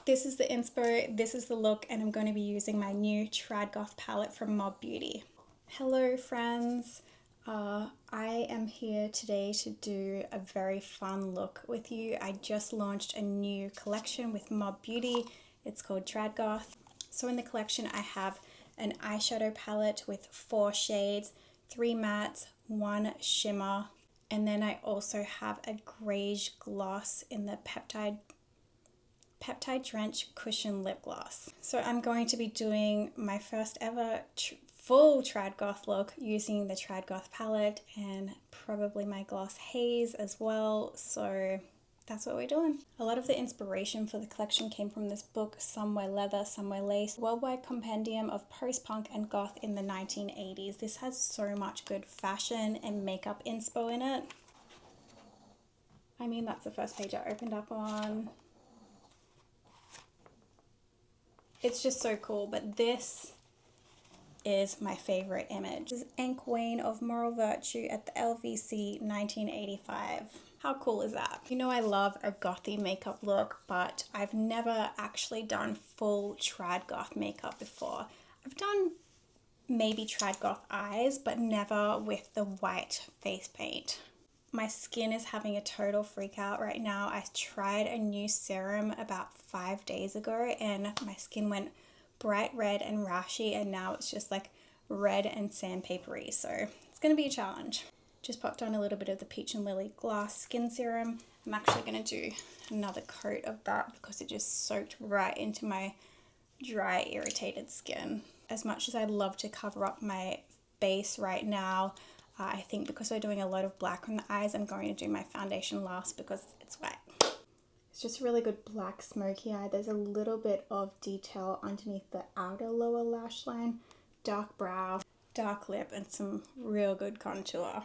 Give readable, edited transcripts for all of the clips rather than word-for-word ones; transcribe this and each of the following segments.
This is the inspo, this is the look, and I'm going to be using my new Trad Goth palette from Mob Beauty. Hello friends, I am here today to do a very fun look with you. I just launched a new collection with Mob Beauty. It's called Trad Goth. So in the collection I have an eyeshadow palette with 4 shades, 3 mattes, 1 shimmer, and then I also have a greige gloss in the Peptide Drench Cushion Lip Gloss. So I'm going to be doing my first ever full Trad Goth look using the Trad Goth palette and probably my gloss haze as well. So that's what we're doing. A lot of the inspiration for the collection came from this book, Somewhere Leather, Somewhere Lace, Worldwide Compendium of Post-Punk and Goth in the 1980s. This has so much good fashion and makeup inspo in it. I mean, that's the first page I opened up on. It's just so cool, but this is my favorite image. This is Ink Queen of Moral Virtue at the LVC 1985. How cool is that? You know I love a gothy makeup look, but I've never actually done full Trad Goth makeup before. I've done maybe Trad Goth eyes, but never with the white face paint. My skin is having a total freak out right now. I tried a new serum about 5 days ago and my skin went bright red and rashy, and now it's just like red and sandpapery, so it's gonna be a challenge. Just popped on a little bit of the Peach and Lily Glass Skin Serum. I'm actually gonna do another coat of that because it just soaked right into my dry, irritated skin. As much as I'd love to cover up my base right now, I think because we're doing a lot of black on the eyes, I'm going to do my foundation last because it's wet. It's just a really good black smoky eye. There's a little bit of detail underneath the outer lower lash line, dark brow, dark lip, and some real good contour.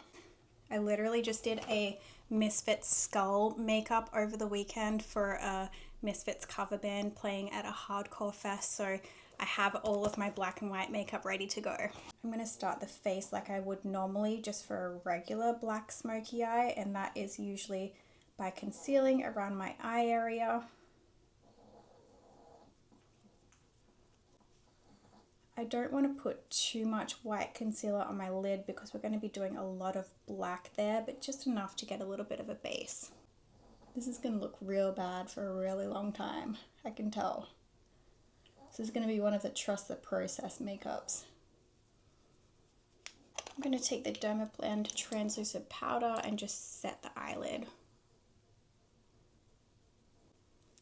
I literally just did a Misfits skull makeup over the weekend for a Misfits cover band playing at a hardcore fest, so I have all of my black and white makeup ready to go. I'm going to start the face like I would normally just for a regular black smoky eye, and that is usually by concealing around my eye area. I don't want to put too much white concealer on my lid because we're going to be doing a lot of black there, but just enough to get a little bit of a base. This is going to look real bad for a really long time, I can tell. This is going to be one of the Trust the Process makeups. I'm going to take the Dermablend translucent powder and just set the eyelid.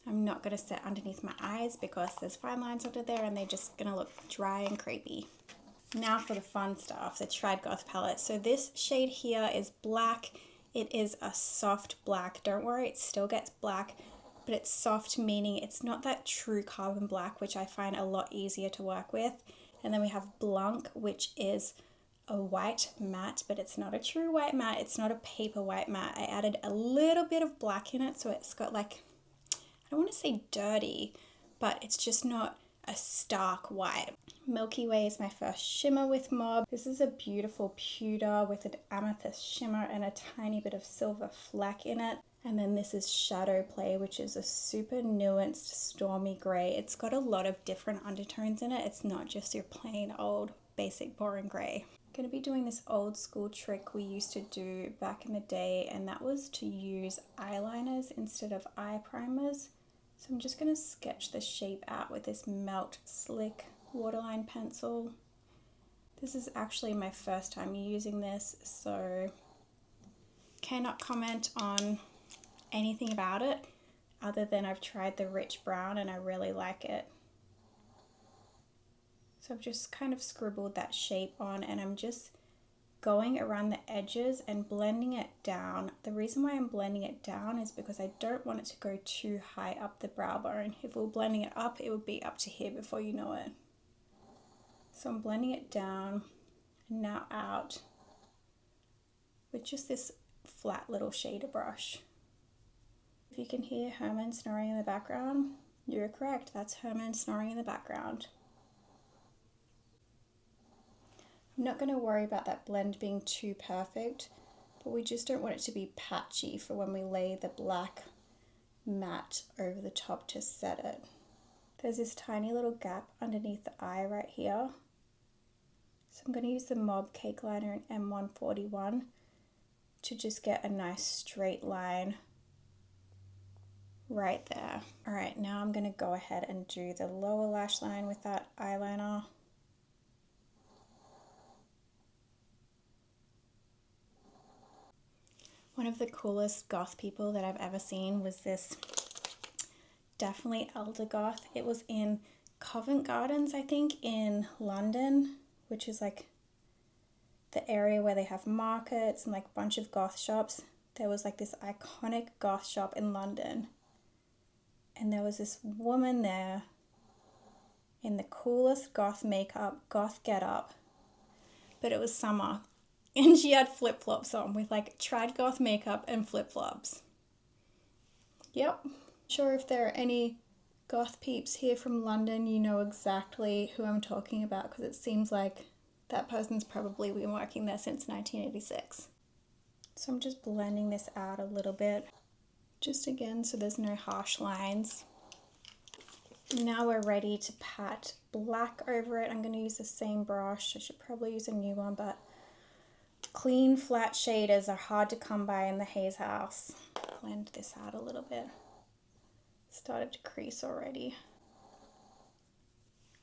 I'm not going to set underneath my eyes because there's fine lines under there and they're just going to look dry and creepy. Now for the fun stuff, the Trad Goth palette. So this shade here is black. It is a soft black. Don't worry, it still gets black, but it's soft, meaning it's not that true carbon black, which I find a lot easier to work with. And then we have Blanc, which is a white matte, but it's not a true white matte. It's not a paper white matte. I added a little bit of black in it, so it's got like, I don't want to say dirty, but it's just not a stark white. Milky Way is my first shimmer with Mob. This is a beautiful pewter with an amethyst shimmer and a tiny bit of silver fleck in it. And then this is Shadow Play, which is a super nuanced stormy gray. It's got a lot of different undertones in it. It's not just your plain old basic boring gray. I'm going to be doing this old school trick we used to do back in the day, and that was to use eyeliners instead of eye primers. So I'm just going to sketch the shape out with this Melt Slick Waterline pencil. This is actually my first time using this, so cannot comment on anything about it other than I've tried the rich brown and I really like it. So I've just kind of scribbled that shape on and I'm just going around the edges and blending it down. The reason why I'm blending it down is because I don't want it to go too high up the brow bone. If we were blending it up, it would be up to here before you know it. So I'm blending it down and now out with just this flat little shader brush. If you can hear Herman snoring in the background, you're correct, that's Herman snoring in the background. I'm not going to worry about that blend being too perfect, but we just don't want it to be patchy for when we lay the black matte over the top to set it. There's this tiny little gap underneath the eye right here. So I'm going to use the Mob Cake Liner in M141 to just get a nice straight line right there. All right, now I'm going to go ahead and do the lower lash line with that eyeliner. One of the coolest goth people that I've ever seen was this definitely elder goth. It was in Covent Gardens, I think, in London, which is like the area where they have markets and like a bunch of goth shops. There was like this iconic goth shop in London, and there was this woman there in the coolest goth makeup, goth getup, but it was summer, and she had flip-flops on with like Trad Goth makeup and flip-flops. Yep. Sure, if there are any goth peeps here from London, you know exactly who I'm talking about, because it seems like that person's probably been working there since 1986. So I'm just blending this out a little bit, just again so there's no harsh lines. Now we're ready to pat black over it. I'm going to use the same brush. I should probably use a new one, but clean flat shaders are hard to come by in the Haze house. Blend this out a little bit. Started to crease already.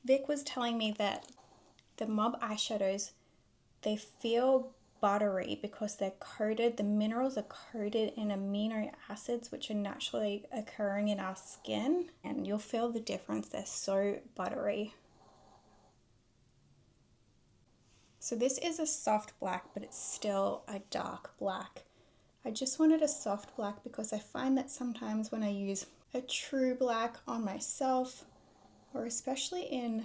Vic was telling me that the Mob eyeshadows, they feel buttery because they're coated, the minerals are coated in amino acids which are naturally occurring in our skin, and you'll feel the difference. They're so buttery. So this is a soft black, but it's still a dark black. I just wanted a soft black because I find that sometimes when I use a true black on myself, or especially in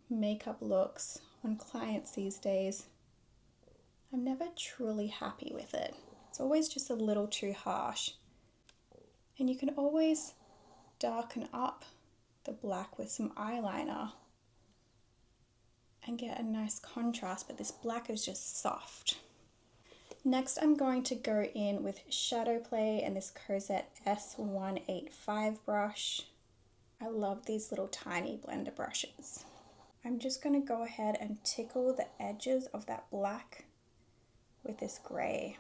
makeup looks on clients these days, I'm never truly happy with it. It's always just a little too harsh. And you can always darken up the black with some eyeliner and get a nice contrast, but this black is just soft. Next, I'm going to go in with Shadow Play and this Cosette S185 brush. I love these little tiny blender brushes. I'm just going to go ahead and tickle the edges of that black with this gray.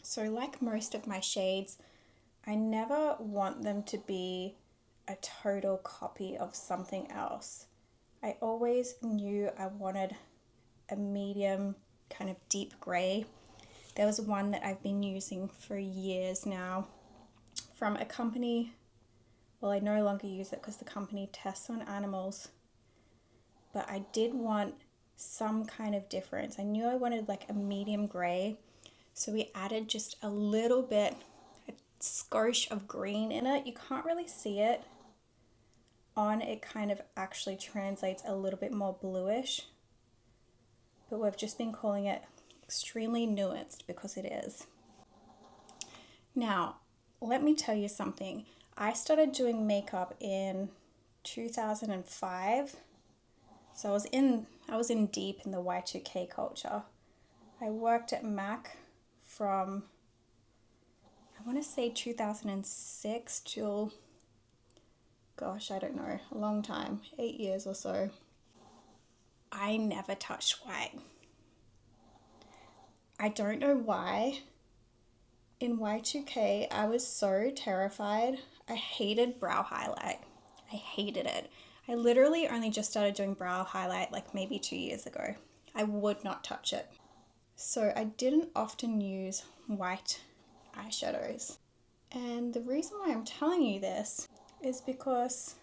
So like most of my shades, I never want them to be a total copy of something else. I always knew I wanted a medium kind of deep gray. There was one that I've been using for years now from a company. Well, I no longer use it because the company tests on animals, but I did want some kind of difference. I knew I wanted like a medium gray, so we added just a little bit, a skosh of green in it. You can't really see it on, it kind of actually translates a little bit more bluish, but we've just been calling it extremely nuanced because it is. Now, let me tell you something. I started doing makeup in 2005. So I was in deep in the Y2K culture. I worked at MAC from, I want to say 2006 till, gosh, I don't know, a long time, 8 years or so. I never touched white. I don't know why. In Y2K, I was so terrified. I hated brow highlight. I hated it. I literally only just started doing brow highlight like maybe 2 years ago. I would not touch it. So I didn't often use white eyeshadows. And the reason why I'm telling you this is because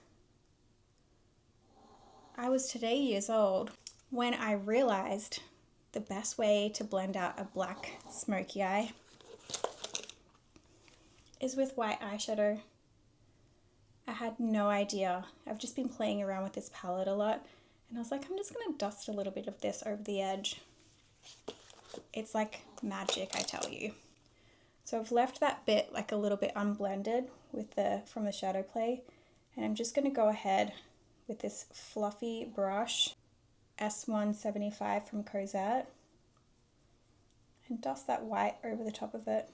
I was today years old when I realized the best way to blend out a black smoky eye is with white eyeshadow. I had no idea. I've just been playing around with this palette a lot, and I was like, I'm just gonna dust a little bit of this over the edge. It's like magic, I tell you. So I've left that bit like a little bit unblended with from the Shadow Play, and I'm just gonna go ahead with this fluffy brush, S175 from Cosette, and dust that white over the top of it.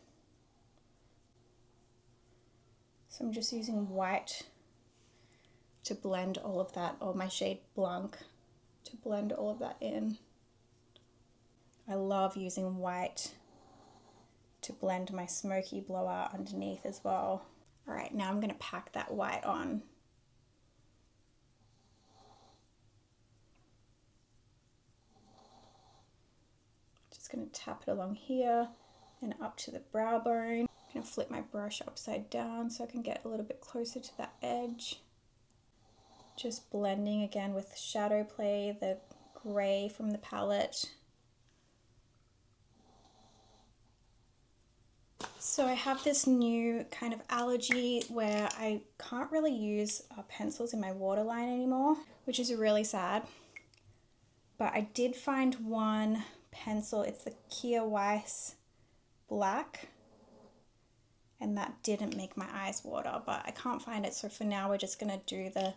So I'm just using white to blend all of that, or my shade Blanc, to blend all of that in. I love using white to blend my smoky blowout underneath as well. All right, now I'm gonna pack that white on. Just gonna tap it along here and up to the brow bone. I'm gonna flip my brush upside down so I can get a little bit closer to that edge. Just blending again with shadow play, the gray from the palette. So I have this new kind of allergy where I can't really use pencils in my waterline anymore, which is really sad. But I did find one pencil, it's the Kia Weiss Black, and that didn't make my eyes water, but I can't find it. So for now, we're just gonna do the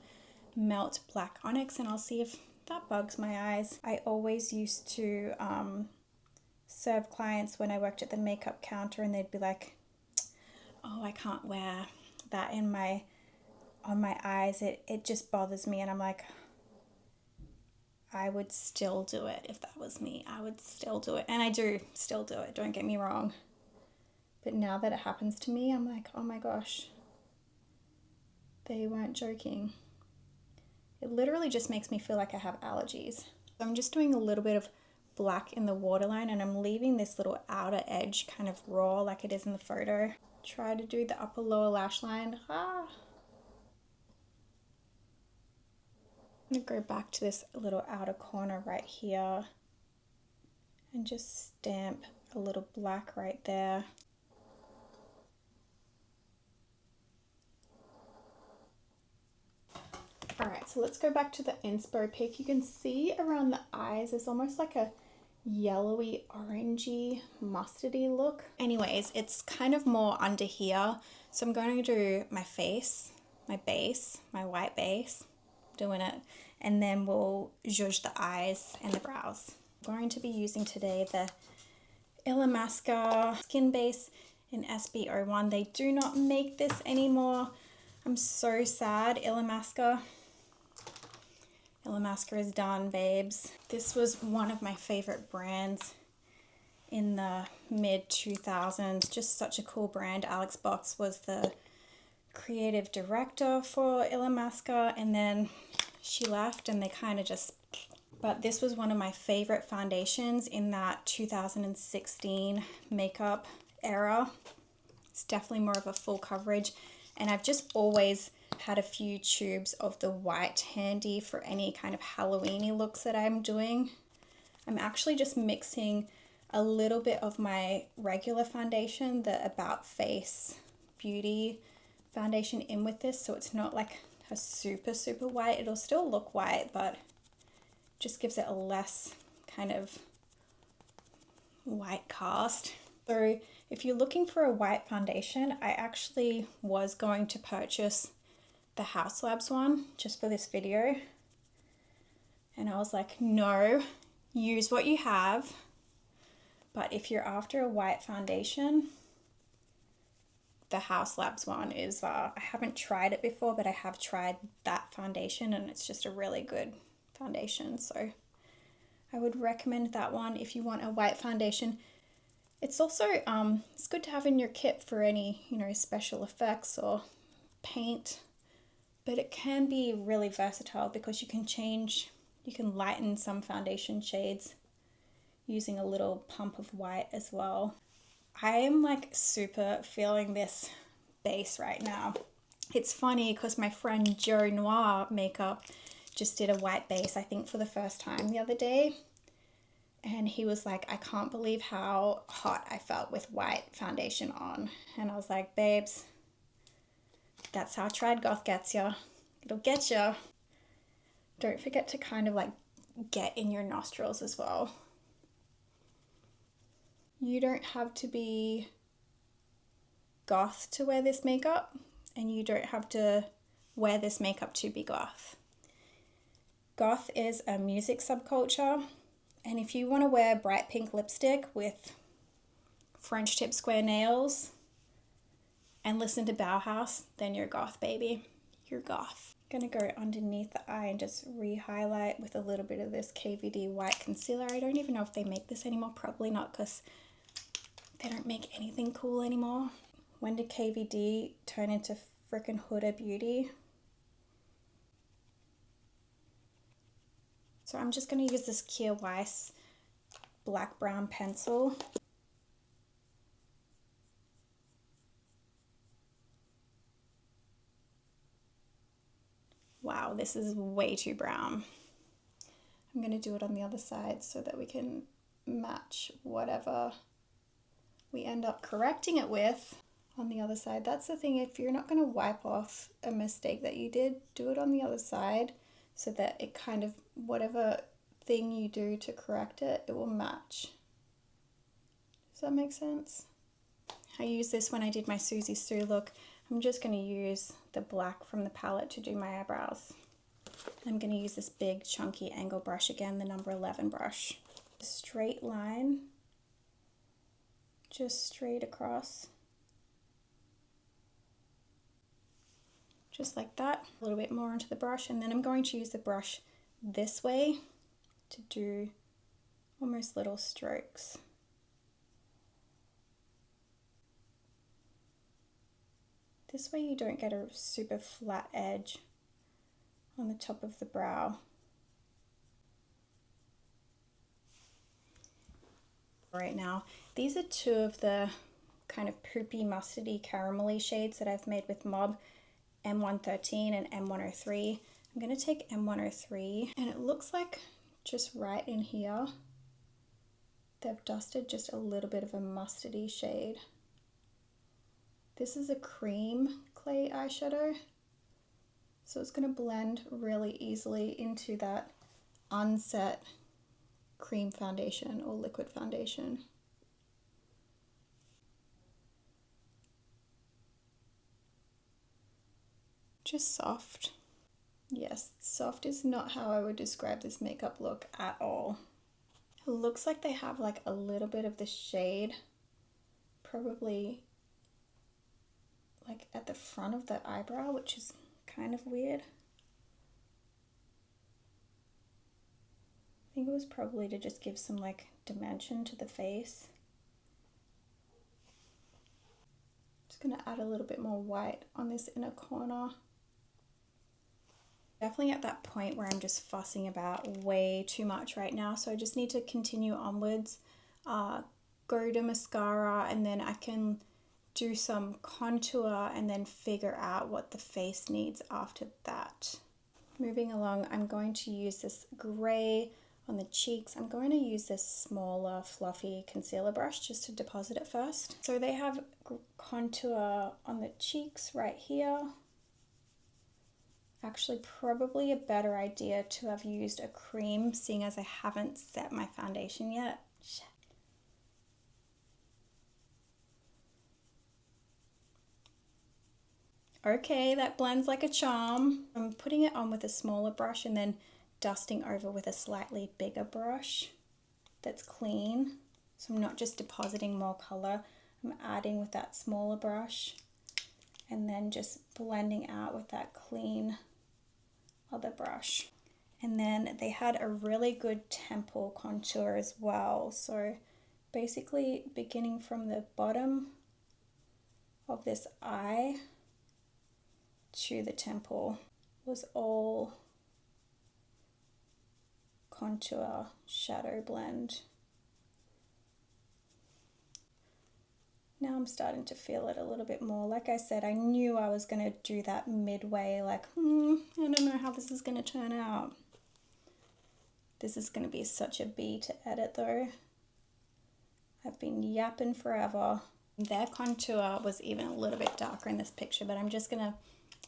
Melt Black Onyx, and I'll see if that bugs my eyes. I always used to serve clients when I worked at the makeup counter, and they'd be like, oh, I can't wear that on my eyes, it just bothers me. And I'm like, I would still do it if that was me. I would still do it, and I do still do it, don't get me wrong. But now that it happens to me, I'm like, oh my gosh, they weren't joking. It literally just makes me feel like I have allergies. So I'm just doing a little bit of black in the waterline, and I'm leaving this little outer edge kind of raw like it is in the photo. Try to do the upper lower lash line. I'm gonna go back to this little outer corner right here and just stamp a little black right there. All right, so let's go back to the inspo pic. You can see around the eyes, there's almost like a yellowy, orangey, mustardy look. Anyways, it's kind of more under here. So I'm going to do my face, my base, my white base, doing it. And then we'll zhuzh the eyes and the brows. I'm going to be using today the Illamasqua Skin Base in SB01. They do not make this anymore. I'm so sad, Illamasqua is done, babes. This was one of my favorite brands in the mid 2000s. Just such a cool brand. Alex Box was the creative director for Illamasqua, and then she left and they kind of just, but this was one of my favorite foundations in that 2016 makeup era. It's definitely more of a full coverage, and I've just always had a few tubes of the white handy for any kind of Halloween-y looks that I'm doing. I'm actually just mixing a little bit of my regular foundation, the About Face Beauty foundation, in with this, so it's not like a super white. It'll still look white, but just gives it a less kind of white cast. So if you're looking for a white foundation, I actually was going to purchase the House Labs one just for this video, and I was like, no, use what you have. But if you're after a white foundation, the House Labs one is, I haven't tried it before, but I have tried that foundation, and it's just a really good foundation. So I would recommend that one if you want a white foundation. It's also, it's good to have in your kit for any, special effects or paint, but it can be really versatile because you can lighten some foundation shades using a little pump of white as well. I am like super feeling this base right now. It's funny because my friend Joe Noir Makeup just did a white base, I think for the first time the other day. And he was like, I can't believe how hot I felt with white foundation on. And I was like, babes, that's how Trad Goth gets you. It'll get you. Don't forget to kind of like get in your nostrils as well. You don't have to be goth to wear this makeup, and you don't have to wear this makeup to be goth. Goth is a music subculture, and if you want to wear bright pink lipstick with French tip square nails, and listen to Bauhaus, then you're goth, baby. You're goth. I'm gonna go underneath the eye and just re-highlight with a little bit of this KVD white concealer. I don't even know if they make this anymore. Probably not, because they don't make anything cool anymore. When did KVD turn into frickin' Huda Beauty? So I'm just gonna use this Kier Weiss black brown pencil. Wow, this is way too brown. I'm gonna do it on the other side so that we can match whatever we end up correcting it with on the other side. That's the thing, if you're not gonna wipe off a mistake that you did, do it on the other side so that it kind of, whatever thing you do to correct it, it will match. Does that make sense? I used this when I did my Susie Sue look. I'm just going to use the black from the palette to do my eyebrows. I'm going to use this big chunky angle brush again, the number 11 brush. Straight line, just straight across. Just like that. A little bit more onto the brush, and then I'm going to use the brush this way to do almost little strokes. This way you don't get a super flat edge on the top of the brow. Right now, these are two of the kind of poopy, mustardy, caramelly shades that I've made with Mob, M113 and M103. I'm going to take M103, and it looks like just right in here, they've dusted just a little bit of a mustardy shade. This is a cream clay eyeshadow, so it's going to blend really easily into that unset cream foundation or liquid foundation. Just soft. Yes, soft is not how I would describe this makeup look at all. It looks like they have like a little bit of the shade, probably like at the front of the eyebrow, which is kind of weird. I think it was probably to just give some like dimension to the face. Just gonna add a little bit more white on this inner corner. Definitely at that point where I'm just fussing about way too much right now, so I just need to continue onwards, go to mascara, and then I can do some contour and then figure out what the face needs after that. Moving along, I'm going to use this gray on the cheeks. I'm going to use this smaller fluffy concealer brush just to deposit it first. So they have contour on the cheeks right here. Actually, probably a better idea to have used a cream, seeing as I haven't set my foundation yet. Shit. Okay, that blends like a charm. I'm putting it on with a smaller brush and then dusting over with a slightly bigger brush that's clean. So I'm not just depositing more color, I'm adding with that smaller brush and then just blending out with that clean other brush. And then they had a really good temple contour as well. So basically beginning from the bottom of this eye to the temple was all contour shadow blend. Now I'm starting to feel it a little bit more. Like I said, I knew I was going to do that midway, like, I don't know how this is going to turn out. This is going to be such a B to edit though. I've been yapping forever. Their contour was even a little bit darker in this picture, but I'm just going to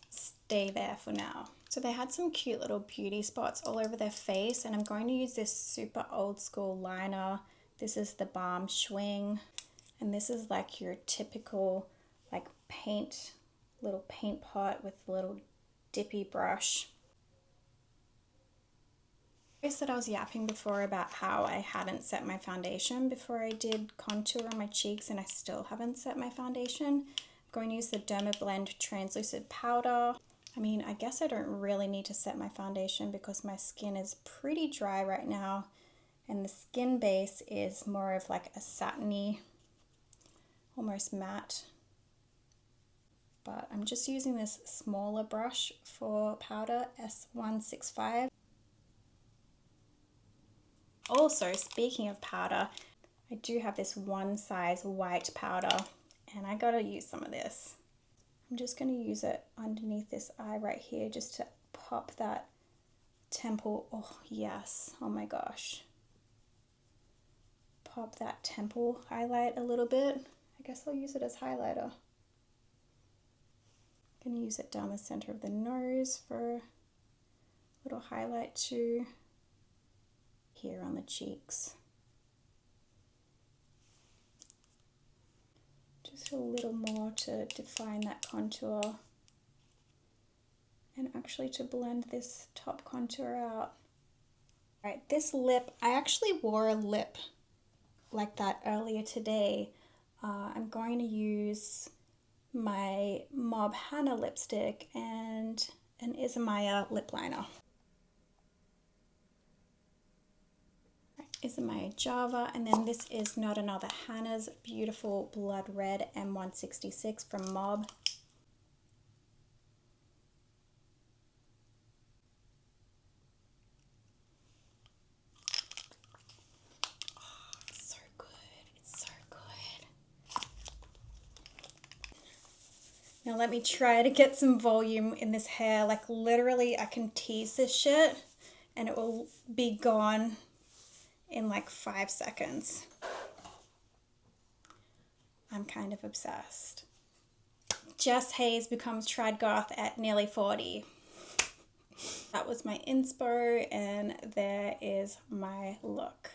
stay there for now. So they had some cute little beauty spots all over their face, and I'm going to use this super old school liner. This is the Balm Schwing. And this is like your typical like little paint pot with a little dippy brush. I said I was yapping before about how I hadn't set my foundation before I did contour on my cheeks, and I still haven't set my foundation. going to use the Dermablend translucent powder. I mean, I guess I don't really need to set my foundation because my skin is pretty dry right now, and the skin base is more of like a satiny, almost matte. But I'm just using this smaller brush for powder, M165. Also, speaking of powder, I do have this one size white powder, and I gotta use some of this. I'm just gonna use it underneath this eye right here just to pop that temple. Oh yes, oh my gosh. Pop that temple highlight a little bit. I guess I'll use it as highlighter. I'm gonna use it down the center of the nose for a little highlight too. Here on the cheeks. Just a little more to define that contour and actually to blend this top contour out. All right, this lip, I actually wore a lip like that earlier today. I'm going to use my Mob Hannah lipstick and an Isamaya lip liner. Isamaya Java, and then this is not another Hannah's beautiful blood red M166 from Mob. Oh, it's so good. It's so good. Now let me try to get some volume in this hair. Like literally I can tease this shit and it will be gone in like 5 seconds. I'm kind of obsessed. Jess Hayes becomes Trad Goth at nearly 40. That was my inspo, and there is my look.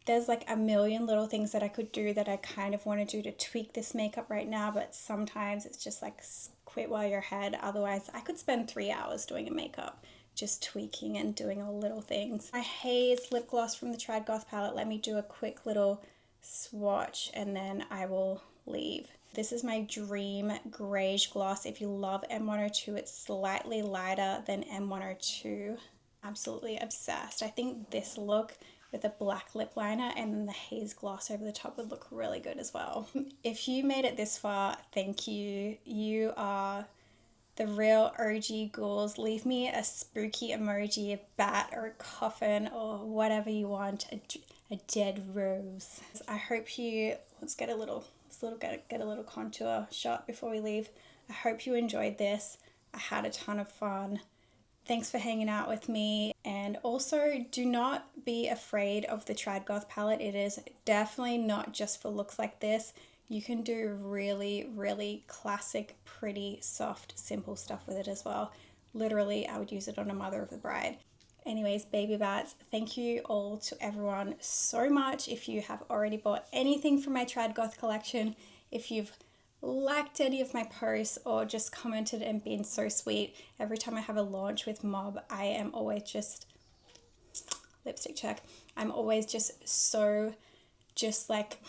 There's like a million little things that I could do that I kind of want to do to tweak this makeup right now, but sometimes it's just like quit while you're ahead. Otherwise, I could spend 3 hours doing a makeup, just tweaking and doing all little things. My Haze lip gloss from the Trad Goth palette. Let me do a quick little swatch and then I will leave. This is my Dream Greige gloss. If you love M102, it's slightly lighter than M102. Absolutely obsessed. I think this look with a black lip liner and then the Haze gloss over the top would look really good as well. If you made it this far, thank you. You are the real OG ghouls. Leave me a spooky emoji, a bat or a coffin or whatever you want, a dead rose. I hope you, let's get a little contour shot before we leave. I hope you enjoyed this. I had a ton of fun. Thanks for hanging out with me, and also do not be afraid of the Trad Goth palette. It is definitely not just for looks like this. You can do really, really classic, pretty, soft, simple stuff with it as well. Literally, I would use it on a mother of the bride. Anyways, baby bats, thank you all to everyone so much. If you have already bought anything from my Trad Goth collection, if you've liked any of my posts or just commented and been so sweet. Every time I have a launch with Mob, I am always just, lipstick check, I'm always just like,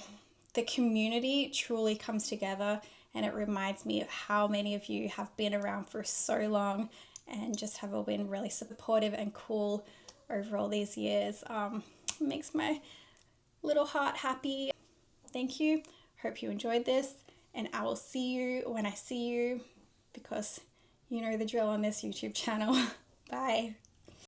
the community truly comes together, and it reminds me of how many of you have been around for so long and just have all been really supportive and cool over all these years. It makes my little heart happy. Thank you. Hope you enjoyed this. And I will see you when I see you, because you know the drill on this YouTube channel. Bye.